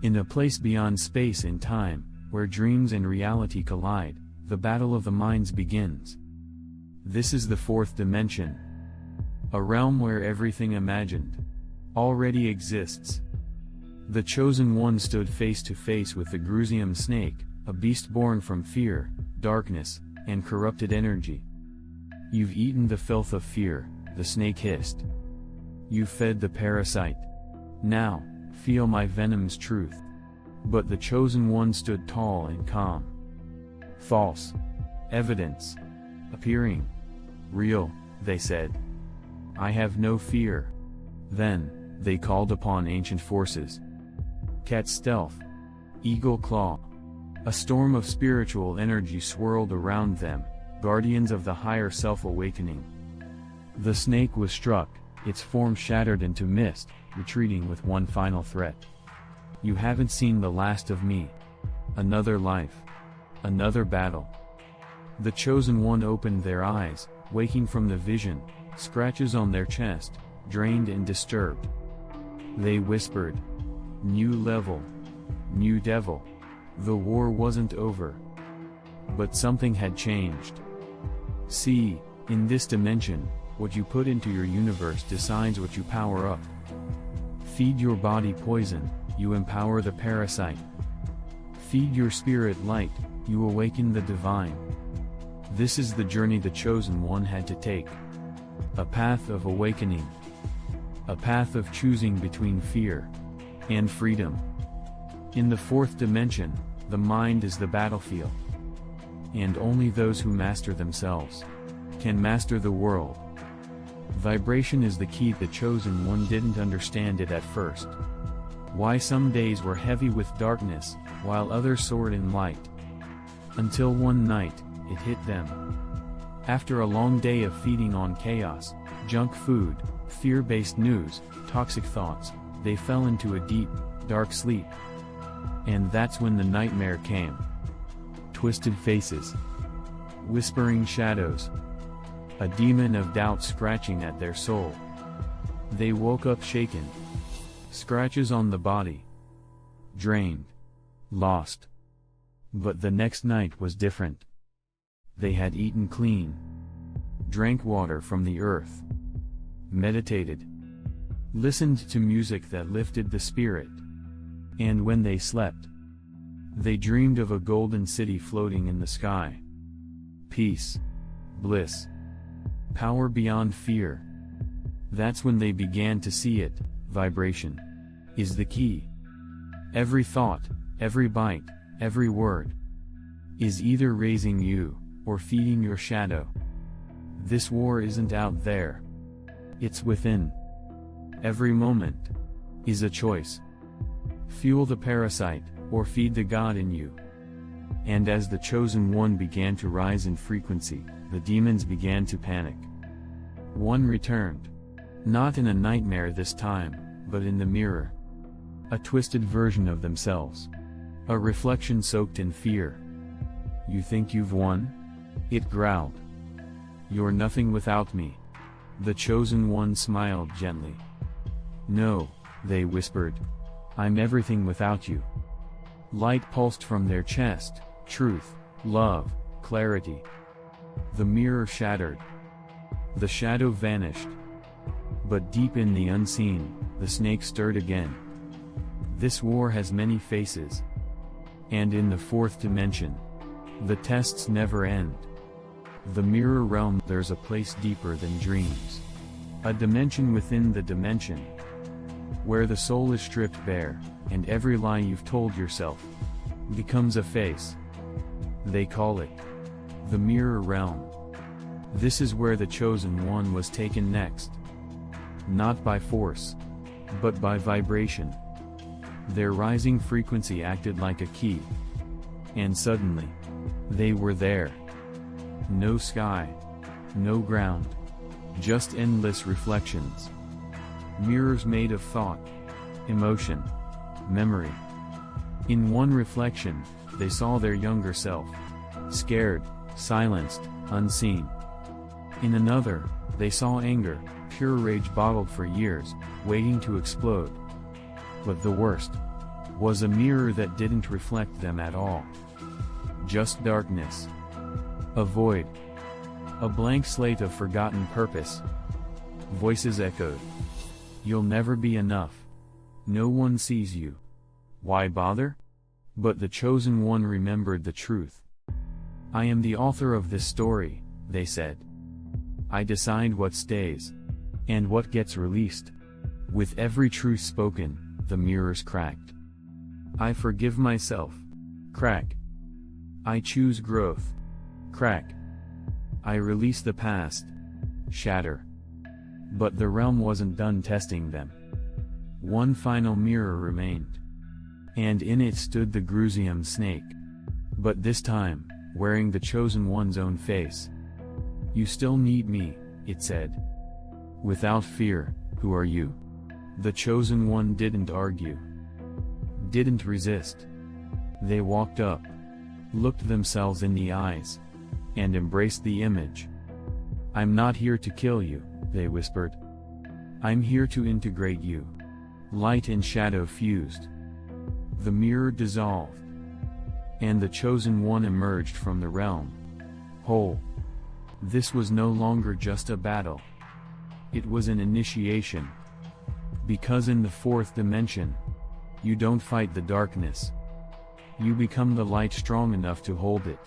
In a place beyond space and time, where dreams and reality collide, the battle of the minds begins. This is the fourth dimension. A realm where everything imagined already exists. The Chosen One stood face to face with the Grusium snake, a beast born from fear, darkness, and corrupted energy. "You've eaten the filth of fear," the snake hissed. "You fed the parasite. Now, feel my venom's truth." But the Chosen One stood tall and calm. "False evidence appearing real," they said. "I have no fear." Then, they called upon ancient forces. Cat stealth, eagle claw. A storm of spiritual energy swirled around them, guardians of the higher self awakening. The snake was struck, its form shattered into mist, retreating with one final threat. "You haven't seen the last of me. Another life. Another battle." The Chosen One opened their eyes, waking from the vision, scratches on their chest, drained and disturbed. They whispered, "New level. New devil." The war wasn't over. But something had changed. See, in this dimension, what you put into your universe decides what you power up. Feed your body poison, you empower the parasite. Feed your spirit light, you awaken the divine. This is the journey the Chosen One had to take. A path of awakening. A path of choosing between fear and freedom. In the fourth dimension, the mind is the battlefield. And only those who master themselves can master the world. Vibration is the key. The Chosen One didn't understand it at first. Why some days were heavy with darkness, while others soared in light. Until one night, it hit them. After a long day of feeding on chaos, junk food, fear-based news, toxic thoughts, they fell into a deep, dark sleep. And that's when the nightmare came. Twisted faces. Whispering shadows. A demon of doubt scratching at their soul. They woke up shaken. Scratches on the body. Drained. Lost. But the next night was different. They had eaten clean. Drank water from the earth. Meditated. Listened to music that lifted the spirit. And when they slept, they dreamed of a golden city floating in the sky. Peace. Bliss. Power beyond fear. That's when they began to see it. Vibration is the key. Every thought, every bite, every word is either raising you or feeding your shadow. This war isn't out there. It's within. Every moment is a choice. Fuel the parasite, or feed the God in you. And as the Chosen One began to rise in frequency, the demons began to panic. One returned. Not in a nightmare this time, but in the mirror. A twisted version of themselves. A reflection soaked in fear. "You think you've won?" it growled. "You're nothing without me." The Chosen One smiled gently. "No," they whispered. "I'm everything without you." Light pulsed from their chest, truth, love, clarity. The mirror shattered. The shadow vanished. But deep in the unseen, the snake stirred again. This war has many faces. And in the fourth dimension, the tests never end. The mirror realm, there's a place deeper than dreams. A dimension within the dimension. Where the soul is stripped bare, and every lie you've told yourself becomes a face. They call it the mirror realm. This is where the Chosen One was taken next. Not by force, but by vibration. Their rising frequency acted like a key. And suddenly, they were there. No sky, no ground, just endless reflections. Mirrors made of thought, emotion, memory. In one reflection, they saw their younger self. Scared, silenced, unseen. In another, they saw anger, pure rage bottled for years, waiting to explode. But the worst was a mirror that didn't reflect them at all. Just darkness. A void. A blank slate of forgotten purpose. Voices echoed. You'll never be enough. No one sees you. Why bother? But the chosen one remembered the truth. I am the author of this story, they said. I decide what stays. And what gets released. With every truth spoken, the mirrors cracked. I forgive myself. Crack. I choose growth. Crack. I release the past. Shatter. But the realm wasn't done testing them. One final mirror remained. And in it stood the Grusium snake. But this time, wearing the chosen one's own face. You still need me, it said. Without fear, who are you? The chosen one didn't argue. Didn't resist. They walked up. Looked themselves in the eyes. And embraced the image. I'm not here to kill you, they whispered. I'm here to integrate you. Light and shadow fused. The mirror dissolved. And the chosen one emerged from the realm. Whole. This was no longer just a battle. It was an initiation. Because in the fourth dimension, you don't fight the darkness. You become the light strong enough to hold it.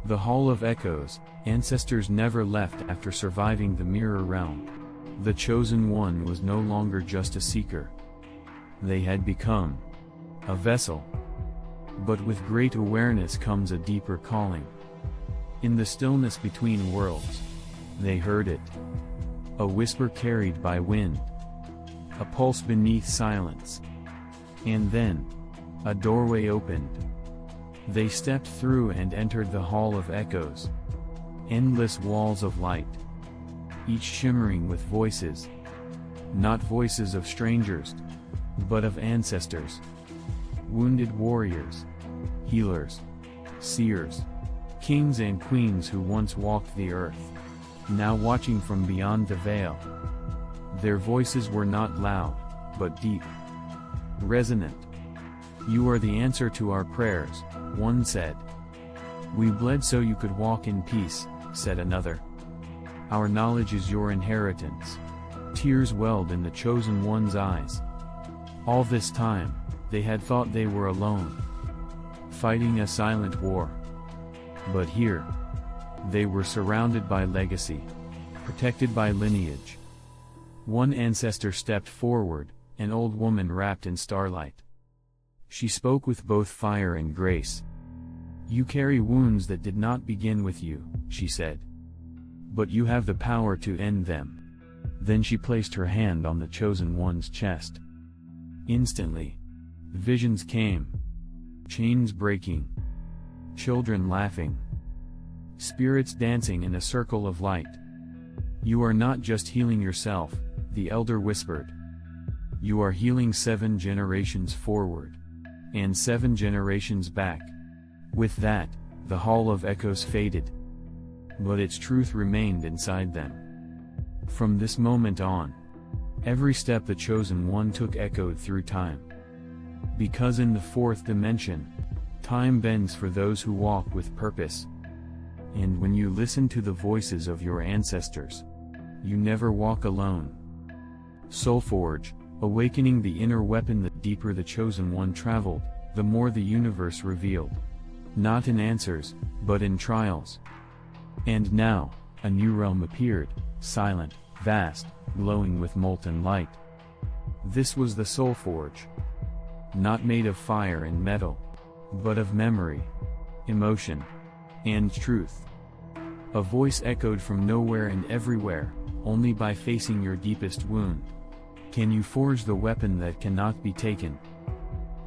The Hall of Echoes, ancestors never left after surviving the mirror realm. The chosen one was no longer just a seeker. They had become a vessel. But with great awareness comes a deeper calling. In the stillness between worlds, they heard it. A whisper carried by wind. A pulse beneath silence. And then, a doorway opened. They stepped through and entered the Hall of Echoes. Endless walls of light. Each shimmering with voices. Not voices of strangers, but of ancestors. Wounded warriors. Healers. Seers. Kings and queens who once walked the earth. Now watching from beyond the veil. Their voices were not loud, but deep. Resonant. You are the answer to our prayers, one said. We bled so you could walk in peace, said another. Our knowledge is your inheritance. Tears welled in the chosen one's eyes. All this time, they had thought they were alone. Fighting a silent war. But here, they were surrounded by legacy. Protected by lineage. One ancestor stepped forward, an old woman wrapped in starlight. She spoke with both fire and grace. You carry wounds that did not begin with you, she said. But you have the power to end them. Then she placed her hand on the chosen one's chest. Instantly, visions came. Chains breaking. Children laughing. Spirits dancing in a circle of light. You are not just healing yourself, the elder whispered. You are healing 7 generations forward. And 7 generations back. With that, the Hall of Echoes faded. But its truth remained inside them. From this moment on, every step the chosen one took echoed through time. Because in the fourth dimension, time bends for those who walk with purpose. And when you listen to the voices of your ancestors, you never walk alone. Soulforge, awakening the inner weapon. The deeper the chosen one traveled, the more the universe revealed. Not in answers, but in trials. And now, a new realm appeared, silent, vast, glowing with molten light. This was the Soulforge. Not made of fire and metal, but of memory, emotion, and truth. A voice echoed from nowhere and everywhere, only by facing your deepest wound. Can you forge the weapon that cannot be taken?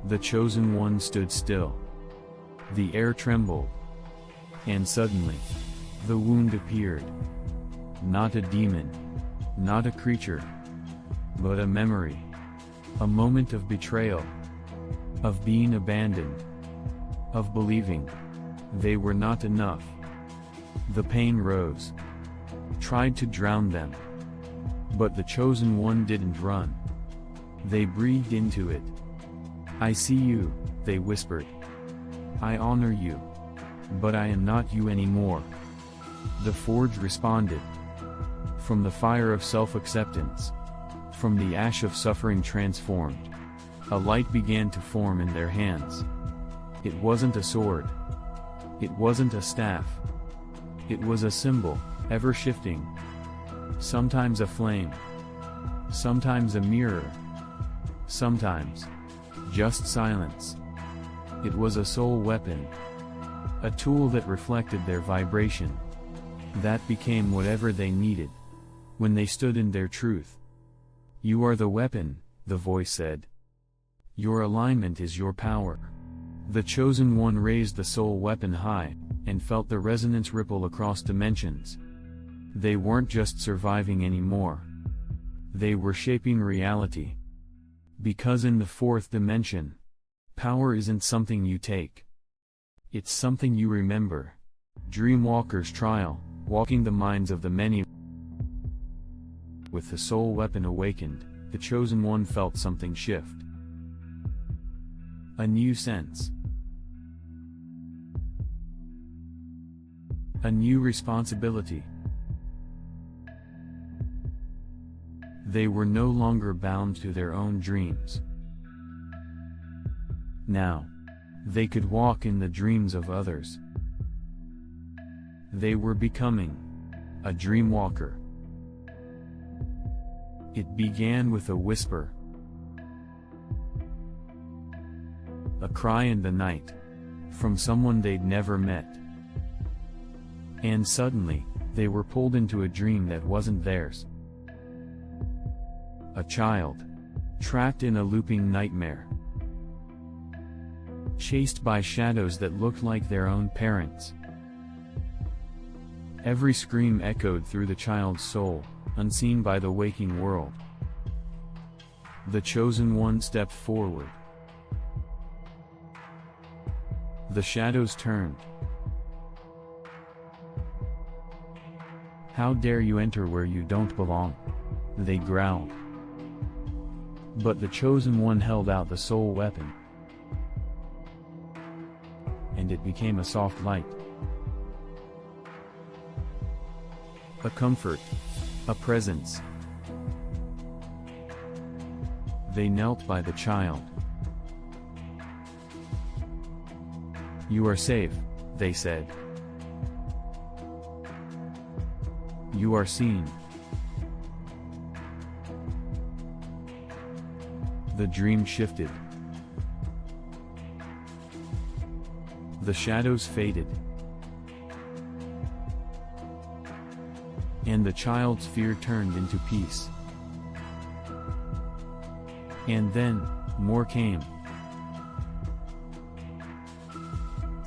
The chosen one stood still. The air trembled. And suddenly, the wound appeared. Not a demon. Not a creature. But a memory. A moment of betrayal. Of being abandoned. Of believing they were not enough. The pain rose. Tried to drown them. But the chosen one didn't run. They breathed into it. I see you, they whispered. I honor you. But I am not you anymore. The forge responded. From the fire of self-acceptance, from the ash of suffering transformed, a light began to form in their hands. It wasn't a sword. It wasn't a staff. It was a symbol, ever shifting. Sometimes a flame. Sometimes a mirror. Sometimes just silence. It was a soul weapon. A tool that reflected their vibration. That became whatever they needed when they stood in their truth. You are the weapon, the voice said. Your alignment is your power. The chosen one raised the soul weapon high, and felt the resonance ripple across dimensions. They weren't just surviving anymore. They were shaping reality. Because in the fourth dimension, power isn't something you take. It's something you remember. Dreamwalker's trial, walking the minds of the many. With the soul weapon awakened, the chosen one felt something shift. A new sense. A new responsibility. They were no longer bound to their own dreams. Now, they could walk in the dreams of others. They were becoming a dreamwalker. It began with a whisper. A cry in the night. From someone they'd never met. And suddenly, they were pulled into a dream that wasn't theirs. A child. Trapped in a looping nightmare. Chased by shadows that looked like their own parents. Every scream echoed through the child's soul, unseen by the waking world. The chosen one stepped forward. The shadows turned. How dare you enter where you don't belong? They growled. But the chosen one held out the soul weapon. And it became a soft light. A comfort. A presence. They knelt by the child. You are safe, they said. You are seen. The dream shifted. The shadows faded. And the child's fear turned into peace. And then, more came.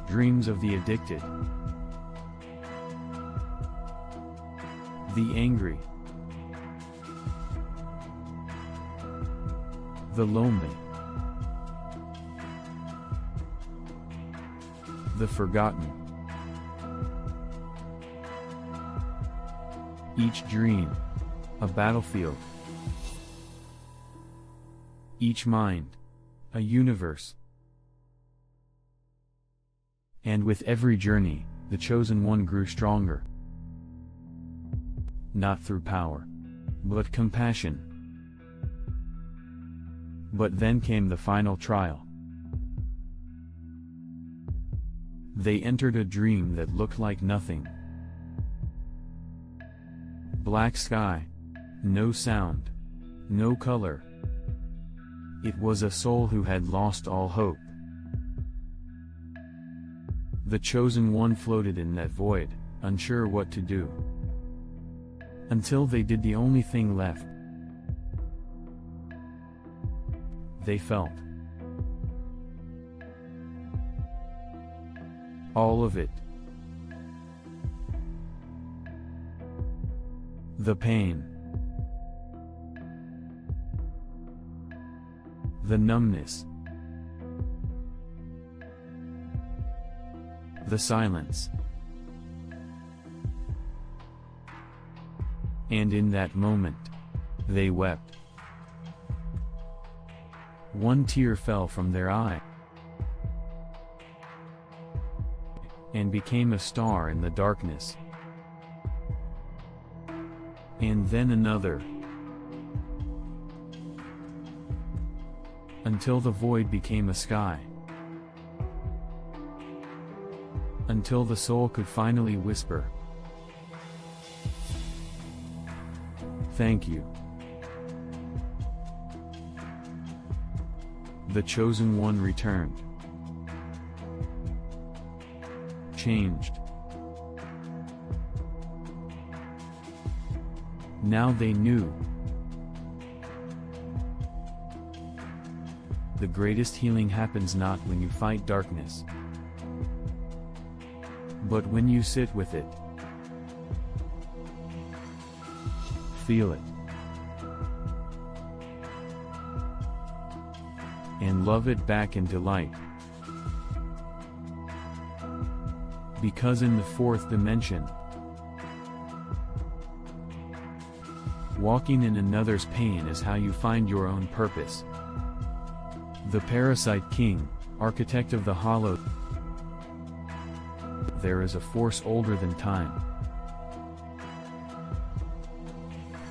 Dreams of the addicted. The angry. The lonely. The forgotten. Each dream, a battlefield. Each mind, a universe. And with every journey, the chosen one grew stronger. Not through power, but compassion. But then came the final trial. They entered a dream that looked like nothing. Black sky. No sound. No color. It was a soul who had lost all hope. The chosen one floated in that void, unsure what to do. Until they did the only thing left. They felt. All of it. The pain. The numbness. The silence. And in that moment, they wept. One tear fell from their eye and became a star in the darkness. And then another, until the void became a sky. Until the soul could finally whisper, "Thank you." The chosen one returned. Changed. Now they knew. The greatest healing happens not when you fight darkness, but when you sit with it, feel it, and love it back into light. Because in the fourth dimension, walking in another's pain is how you find your own purpose. The Parasite King, architect of the hollow. There is a force older than time,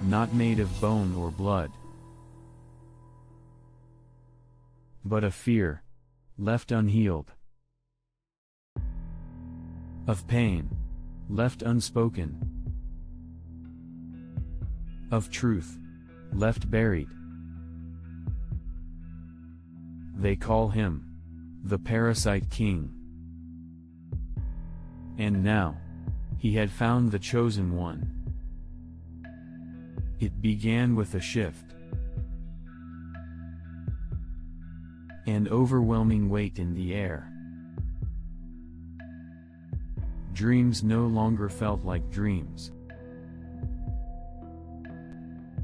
not made of bone or blood, but of fear, left unhealed, of pain, left unspoken, of truth, left buried. They call him the Parasite King. And now, he had found the chosen one. It began with a shift, an overwhelming weight in the air. Dreams no longer felt like dreams.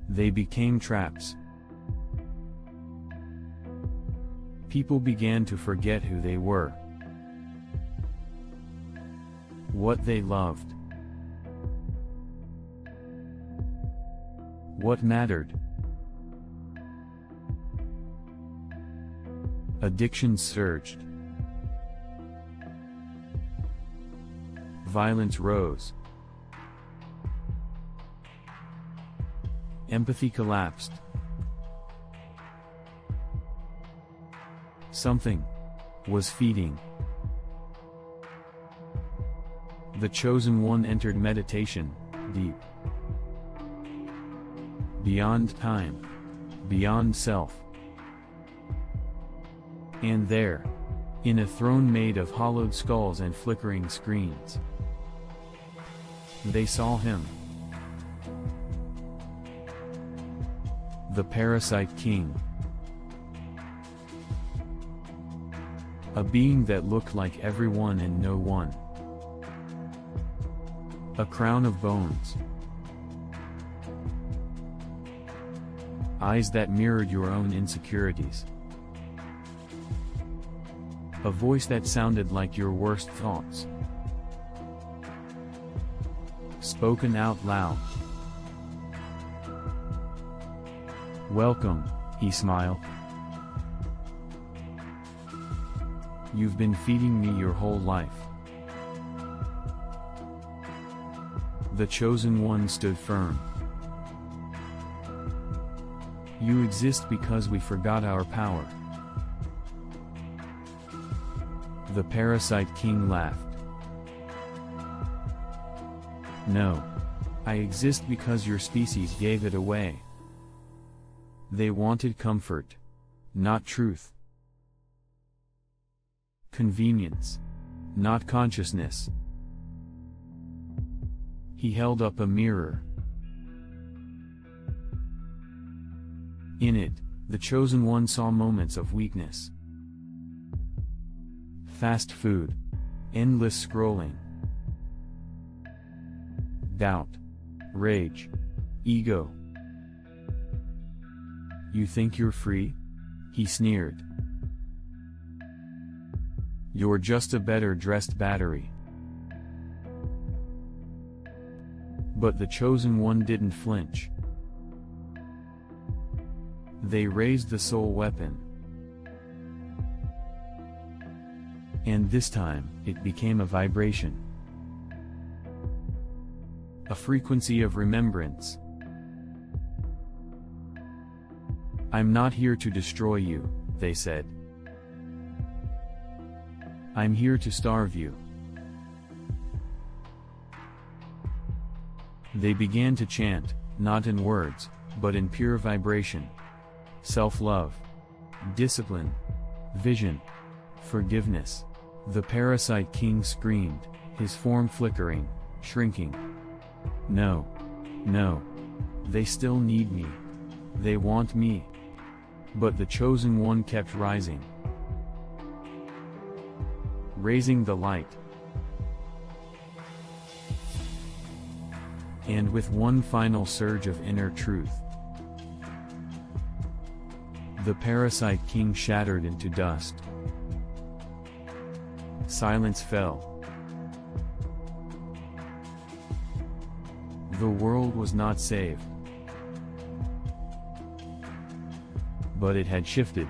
They became traps. People began to forget who they were, what they loved, what mattered. Addiction surged. Violence rose. Empathy collapsed. Something was feeding. The chosen one entered meditation, deep, beyond time, beyond self. And there, in a throne made of hollowed skulls and flickering screens, they saw him, the Parasite King. A being that looked like everyone and no one. A crown of bones. Eyes that mirrored your own insecurities. A voice that sounded like your worst thoughts. Spoken out loud. "Welcome," he smiled. "You've been feeding me your whole life." The chosen one stood firm. "You exist because we forgot our power." The Parasite King laughed. "No. I exist because your species gave it away. They wanted comfort, not truth. Convenience, not consciousness." He held up a mirror. In it, the chosen one saw moments of weakness. Fast food, endless scrolling, doubt, rage, ego. "You think you're free?" he sneered. "You're just a better dressed battery." But the chosen one didn't flinch. They raised the soul weapon. And this time, it became a vibration. A frequency of remembrance. "I'm not here to destroy you," they said. "I'm here to starve you." They began to chant, not in words, but in pure vibration. Self-love, discipline, vision, forgiveness. The Parasite King screamed, his form flickering, shrinking. "No. No. They still need me. They want me." But the Chosen One kept rising. Raising the light. And with one final surge of inner truth, the Parasite King shattered into dust. Silence fell. The world was not saved. But it had shifted.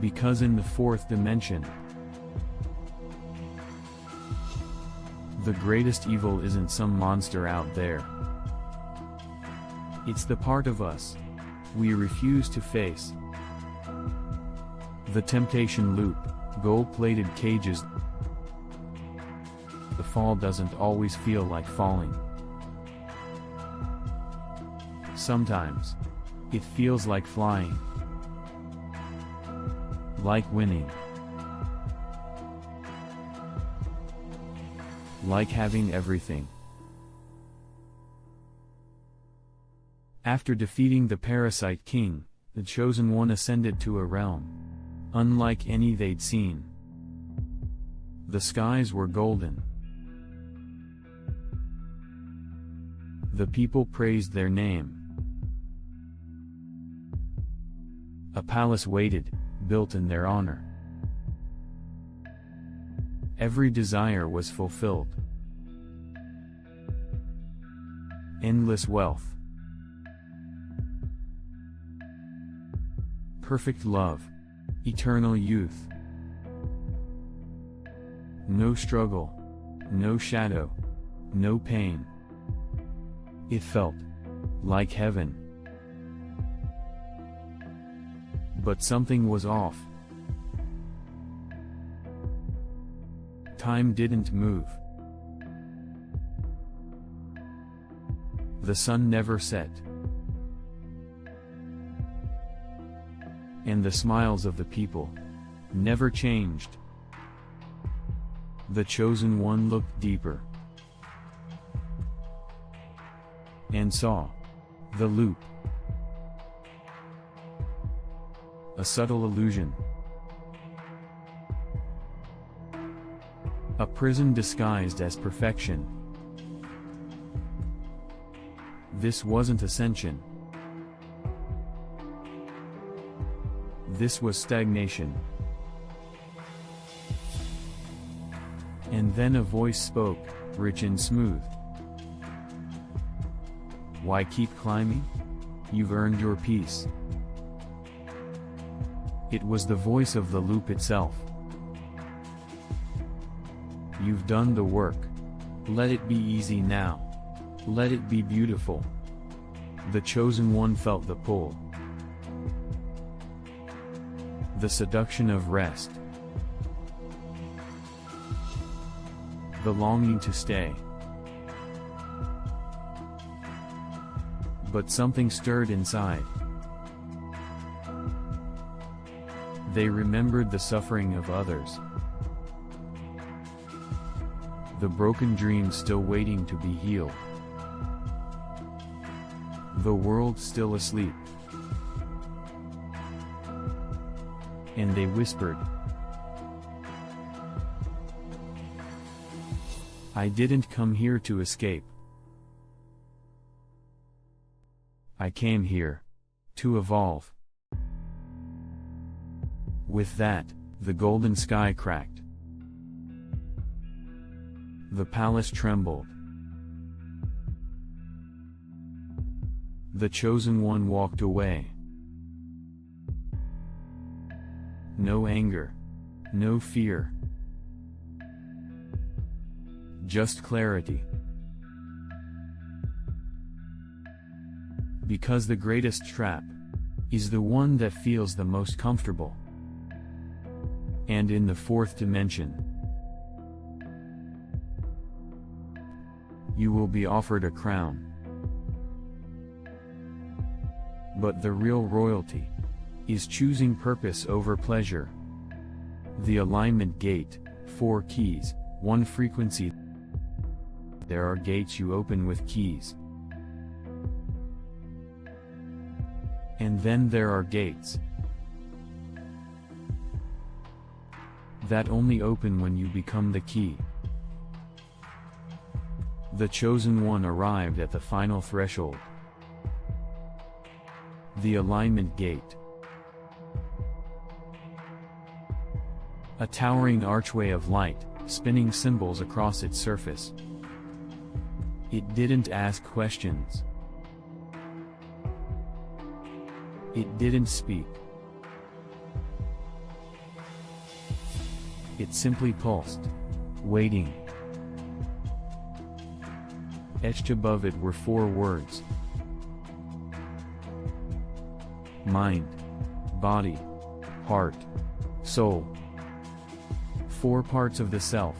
Because in the fourth dimension, the greatest evil isn't some monster out there. It's the part of us we refuse to face. The temptation loop, gold-plated cages. The fall doesn't always feel like falling. Sometimes, it feels like flying. Like winning. Like having everything. After defeating the Parasite King, the Chosen One ascended to a realm unlike any they'd seen. The skies were golden. The people praised their name. A palace waited, built in their honor. Every desire was fulfilled. Endless wealth. Perfect love. Eternal youth. No struggle. No shadow. No pain. It felt like heaven. But something was off. Time didn't move. The sun never set. And the smiles of the people never changed. The Chosen One looked deeper and saw the loop. A subtle illusion. A prison disguised as perfection. This wasn't ascension. This was stagnation. And then a voice spoke, rich and smooth. Why keep climbing? You've earned your peace. It was the voice of the loop itself. You've done the work. Let it be easy now. Let it be beautiful. The Chosen One felt the pull. The seduction of rest. The longing to stay. But something stirred inside. They remembered the suffering of others. The broken dreams still waiting to be healed. The world still asleep. And they whispered, I didn't come here to escape. I came here to evolve. With that, the golden sky cracked. The palace trembled. The Chosen One walked away. No anger. No fear. Just clarity. Because the greatest trap is the one that feels the most comfortable. And in the fourth dimension, you will be offered a crown. But the real royalty is choosing purpose over pleasure. The alignment gate, 4 keys, 1 frequency. There are gates you open with keys. And then there are gates that only open when you become the key. The chosen one arrived at the final threshold. The alignment gate. A towering archway of light, spinning symbols across its surface. It didn't ask questions. It didn't speak. It simply pulsed, waiting. Etched above it were 4 words. Mind, body, heart, soul. 4 parts of the self.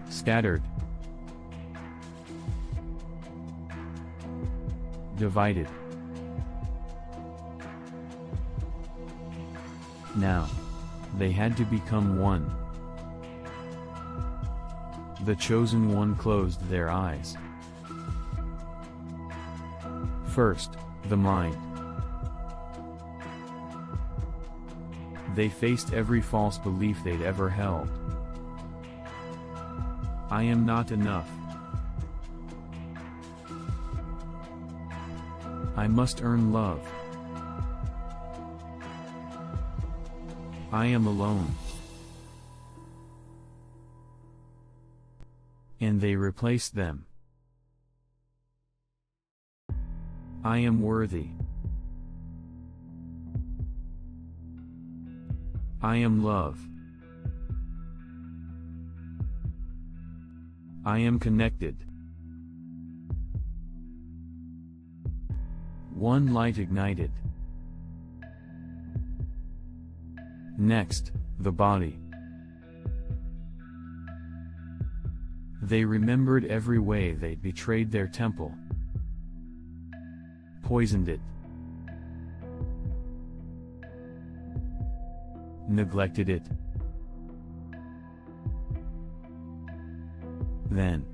Scattered. Divided. Now, they had to become one. The chosen one closed their eyes. First, the mind. They faced every false belief they'd ever held. I am not enough. I must earn love. I am alone. And they replaced them. I am worthy. I am love. I am connected. One light ignited. Next, the body. They remembered every way they'd betrayed their temple, poisoned it, neglected it. Then,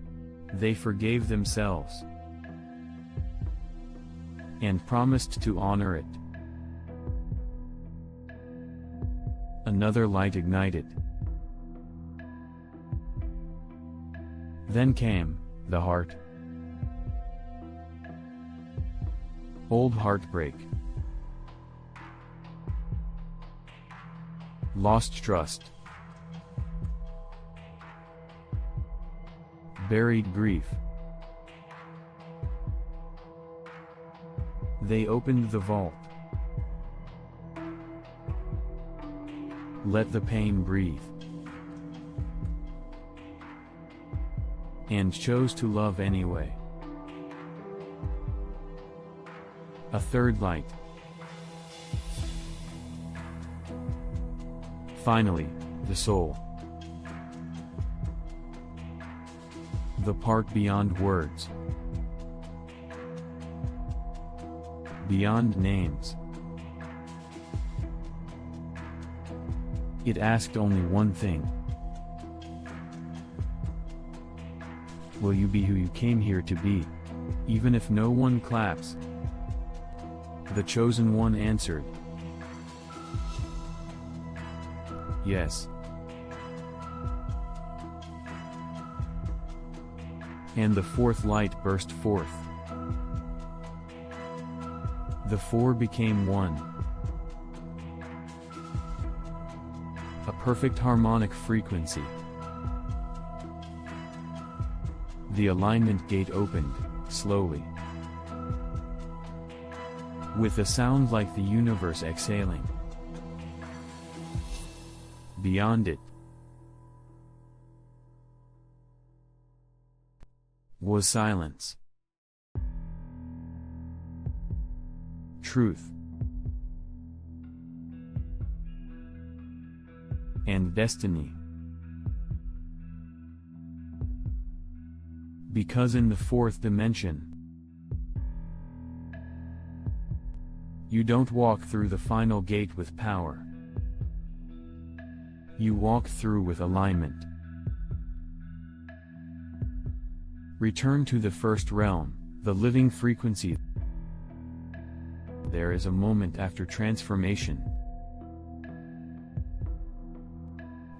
they forgave themselves and promised to honor it. Another light ignited. Then came the heart. Old heartbreak. Lost trust. Buried grief. They opened the vault. Let the pain breathe. And chose to love anyway. A third light. Finally, the soul. The part beyond words. Beyond names. It asked only one thing. Will you be who you came here to be, even if no one claps? The chosen one answered, yes. And the fourth light burst forth. The 4 became one. A perfect harmonic frequency. The alignment gate opened, slowly. with a sound like the universe exhaling. Beyond it was silence. Truth. And destiny. Because in the fourth dimension, you don't walk through the final gate with power. You walk through with alignment. Return to the first realm, the living frequency. There is a moment after transformation,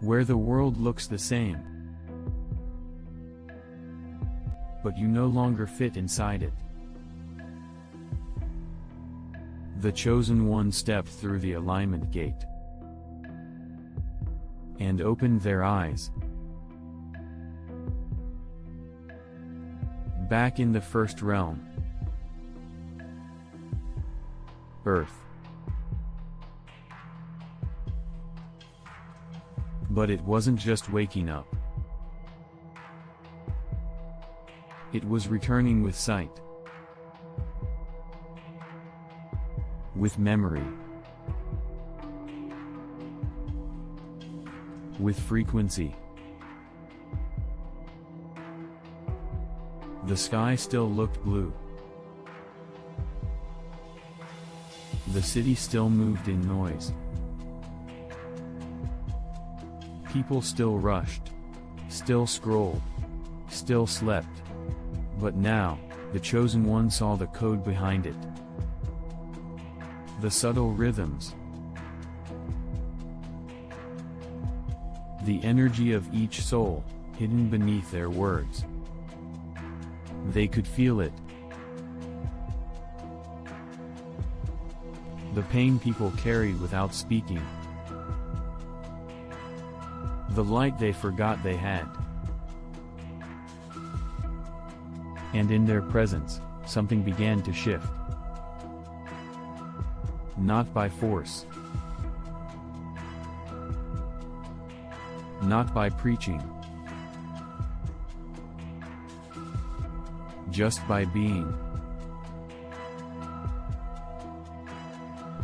where the world looks the same, but you no longer fit inside it. The chosen one stepped through the alignment gate and opened their eyes. Back in the first realm, Earth. But it wasn't just waking up. It was returning with sight, with memory, with frequency. The sky still looked blue. The city still moved in noise. People still rushed, still scrolled, still slept. But now, the chosen one saw the code behind it. The subtle rhythms. The energy of each soul, hidden beneath their words. They could feel it. The pain people carried without speaking. The light they forgot they had. And in their presence, something began to shift. Not by force. Not by preaching. Just by being.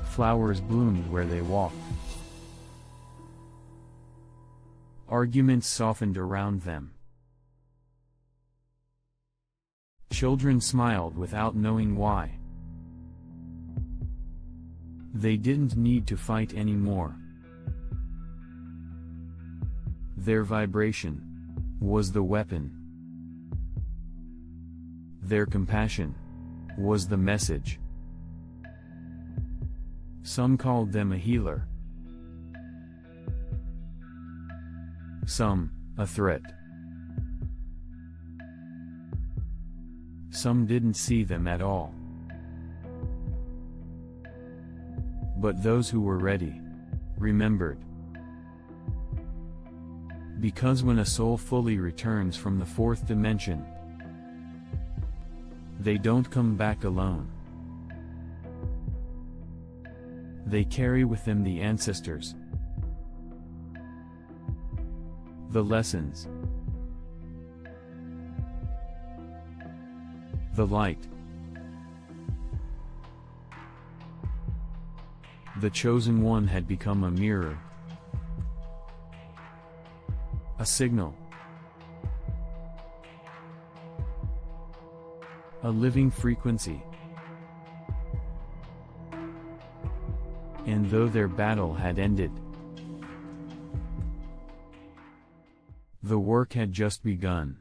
Flowers bloomed where they walked. Arguments softened around them. Children smiled without knowing why. They didn't need to fight anymore. Their vibration was the weapon. Their compassion was the message. Some called them a healer. Some, a threat. Some didn't see them at all. But those who were ready, remembered. Because when a soul fully returns from the fourth dimension, they don't come back alone. They carry with them the ancestors, the lessons, the light. The chosen one had become a mirror, a signal, a living frequency. And though their battle had ended, the work had just begun.